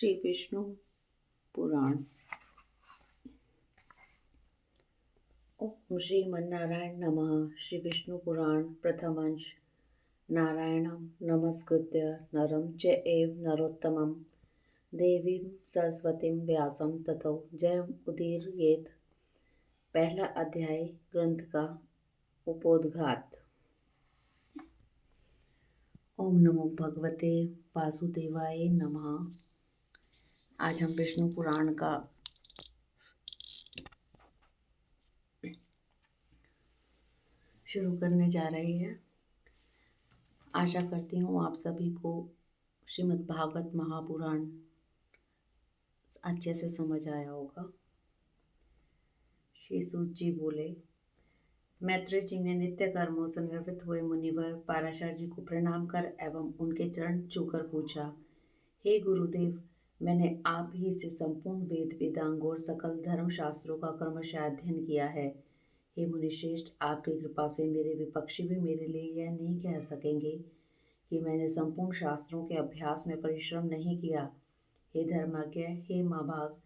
श्री विष्णु पुराण। ओम श्रीमन्नारायण नमः। श्री विष्णु पुराण प्रथम अंश। नारायणं नमस्कृत्य नरं चैव नरोत्तमं देवीं सरस्वतीं व्यासं ततो जयमुदीरयेत्। पहला अध्याय, ग्रंथ का उपोद्घात। ओम नमो भगवते वासुदेवाय नमः। आज हम विष्णु पुराण का शुरू करने जा रहे हैं। आशा करती हूँ आप सभी को श्रीमद् भागवत महापुराण अच्छे से समझ आया होगा। श्री सूत जी बोले, मैत्रेय जी ने नित्य कर्मों से निवृत्त हुए मुनिवर पाराशर जी को प्रणाम कर एवं उनके चरण छूकर पूछा, हे गुरुदेव, मैंने आप ही से संपूर्ण वेद वेदांग और सकल धर्म शास्त्रों का क्रमशः अध्ययन किया है। हे मुनिश्रेष्ठ, आपकी कृपा से मेरे विपक्षी भी मेरे लिए यह नहीं कह सकेंगे कि मैंने संपूर्ण शास्त्रों के अभ्यास में परिश्रम नहीं किया। हे धर्मज्ञ, हे महाभाग,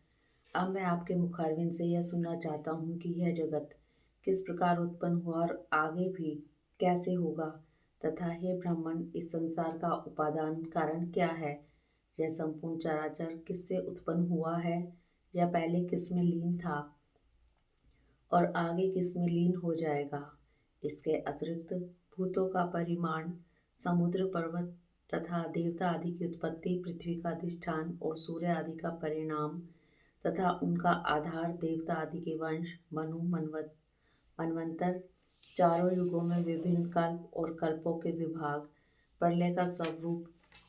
अब मैं आपके मुखारविंद से यह सुनना चाहता हूँ कि यह जगत किस प्रकार उत्पन्न हुआ और आगे भी कैसे होगा, तथा हे ब्राह्मण, इस संसार का उपादान कारण क्या है। यह संपूर्ण चराचर किससे उत्पन्न हुआ है, या पहले किस में लीन था और आगे किस में लीन हो जाएगा। इसके अतिरिक्त भूतों का परिमाण, समुद्र पर्वत तथा देवता आदि की उत्पत्ति, पृथ्वी का अधिष्ठान और सूर्य आदि का परिणाम तथा उनका आधार, देवता आदि के वंश, मनु मनवंतर, चारों युगों में विभिन्न कल्प और कल्पों के विभाग, प्रलय का स्वरूप,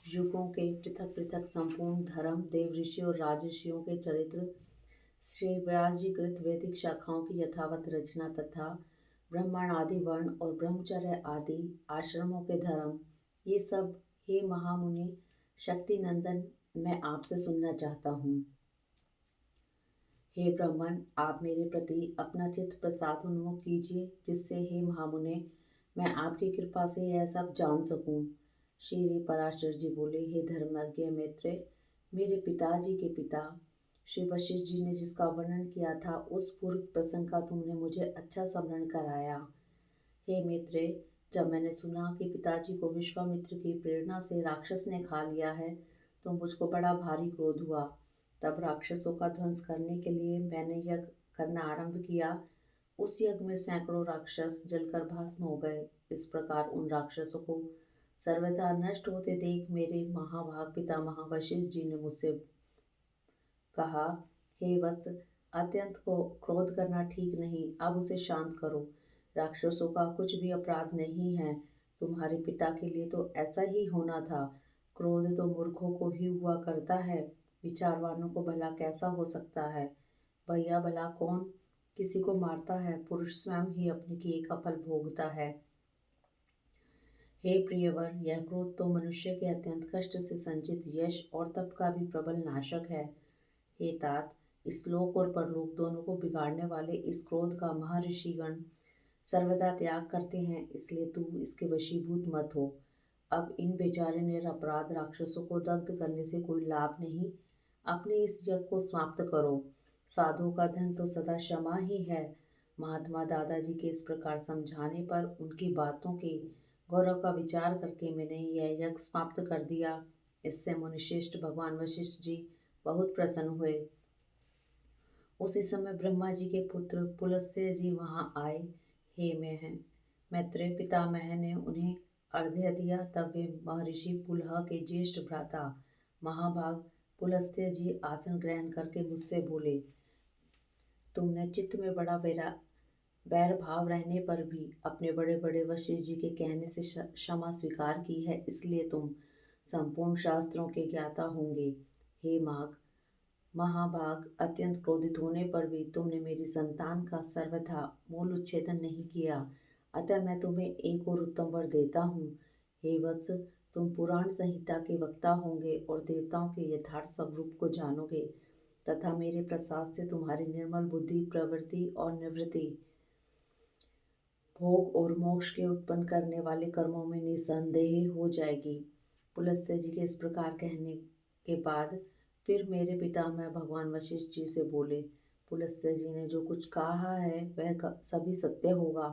युगों के पृथक पृथक संपूर्ण धर्म, देव ऋषि और राजर्षियों के चरित्र, श्री व्यास जी कृत वैदिक शाखाओं की यथावत रचना तथा ब्राह्मण आदि वर्ण और ब्रह्मचर्य आदि आश्रमों के धर्म, ये सब हे महामुनि शक्ति नंदन मैं आपसे सुनना चाहता हूँ। हे ब्राह्मण, आप मेरे प्रति अपना चित्त प्रसाद उन्मुख कीजिए, जिससे हे महामुने मैं आपकी कृपा से यह सब जान सकूं। श्री पराशर जी बोले, हे धर्मज्ञ मैत्रेय, मेरे पिताजी के पिता श्री वशिष्ठ जी ने जिसका वर्णन किया था, उस पूर्व प्रसंग का तुमने मुझे अच्छा स्मरण कराया। हे मैत्रेय, जब मैंने सुना कि पिताजी को विश्वामित्र की प्रेरणा से राक्षस ने खा लिया है, तो मुझको बड़ा भारी क्रोध हुआ। तब राक्षसों का ध्वंस करने के लिए मैंने यज्ञ करना आरंभ किया। उस यज्ञ में सैकड़ों राक्षस जलकर भस्म हो गए। इस प्रकार उन राक्षसों को सर्वथा नष्ट होते देख मेरे महाभाग पितामह वशिष्ठ जी ने मुझसे कहा, हे वत्स, अत्यंत को क्रोध करना ठीक नहीं, अब उसे शांत करो। राक्षसों का कुछ भी अपराध नहीं है, तुम्हारे पिता के लिए तो ऐसा ही होना था। क्रोध तो मूर्खों को ही हुआ करता है, विचारवानों को भला कैसा हो सकता है। भैया भला कौन किसी को मारता है, पुरुष स्वयं ही अपने किए का फल भोगता है। हे प्रियवर, यह क्रोध तो मनुष्य के अत्यंत कष्ट से संचित यश और तप का भी प्रबल नाशक है। हे तात, इस लोक और परलोक दोनों को बिगाड़ने वाले इस क्रोध का महर्षिगण सर्वदा त्याग करते हैं, इसलिए तू इसके वशीभूत मत हो। अब इन बेचारे निरपराध राक्षसों को दग्ध करने से कोई लाभ नहीं, अपने इस यज्ञ को समाप्त करो। साधु का धन तो सदा क्षमा ही है। महात्मा दादाजी के इस प्रकार समझाने पर उनकी बातों के गौरव का विचार करके मैंने यह यज्ञ समाप्त कर दिया। इससे मुनिश्रेष्ठ भगवान वशिष्ठ जी बहुत प्रसन्न हुए। उसी समय ब्रह्मा जी के पुत्र पुलस्त्य जी वहां आए। हे मैत्रेय पितामह ने उन्हें अर्घ्य दिया। तब वे महर्षि पुलह के ज्येष्ठ भ्राता महाभाग पुलस्त्य जी आसन ग्रहण करके मुझसे बोले, तुमने चित्त में बड़ा वैर भाव रहने पर भी अपने बड़े बड़े वशिष्ठ जी के कहने से क्षमा स्वीकार की है, इसलिए तुम संपूर्ण शास्त्रों के ज्ञाता होंगे। हे महाभाग, अत्यंत क्रोधित होने पर भी तुमने मेरी संतान का सर्वथा मूल उच्छेदन नहीं किया, अतः मैं तुम्हें एक और उत्तम वर देता हूँ। हे वत्स, तुम पुराण संहिता के वक्ता होंगे और देवताओं के यथार्थ स्वरूप को जानोगे, तथा मेरे प्रसाद से तुम्हारी निर्मल बुद्धि, प्रवृत्ति और निवृत्ति, भोग और मोक्ष के उत्पन्न करने वाले कर्मों में निसंदेह हो जाएगी। पुलस्त्य जी के इस प्रकार कहने के बाद फिर मेरे पितामह भगवान वशिष्ठ जी से बोले, पुलस्त्य जी ने जो कुछ कहा है वह सभी सत्य होगा।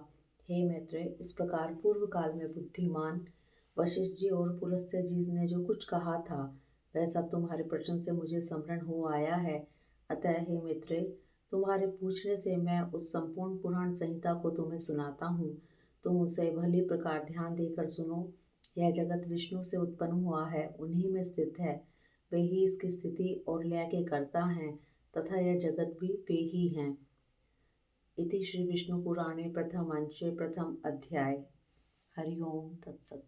हे मैत्रेय, इस प्रकार पूर्व काल में बुद्धिमान वशिष्ठ जी और पुलस्त्य जी ने जो कुछ कहा था वह सब तुम्हारे प्रश्न से मुझे स्मरण हो आया है। अतः हे मैत्रेय, तुम्हारे पूछने से मैं उस संपूर्ण पुराण संहिता को तुम्हें सुनाता हूँ। तुम उसे भली प्रकार ध्यान देकर सुनो। यह जगत विष्णु से उत्पन्न हुआ है, उन्हीं में स्थित है। वे ही इसकी स्थिति और लय के कर्ता हैं तथा यह जगत भी वे ही हैं। इति श्री विष्णु पुराणे प्रथम अंशे प्रथम अध्याय। हरि ओम तत्सत।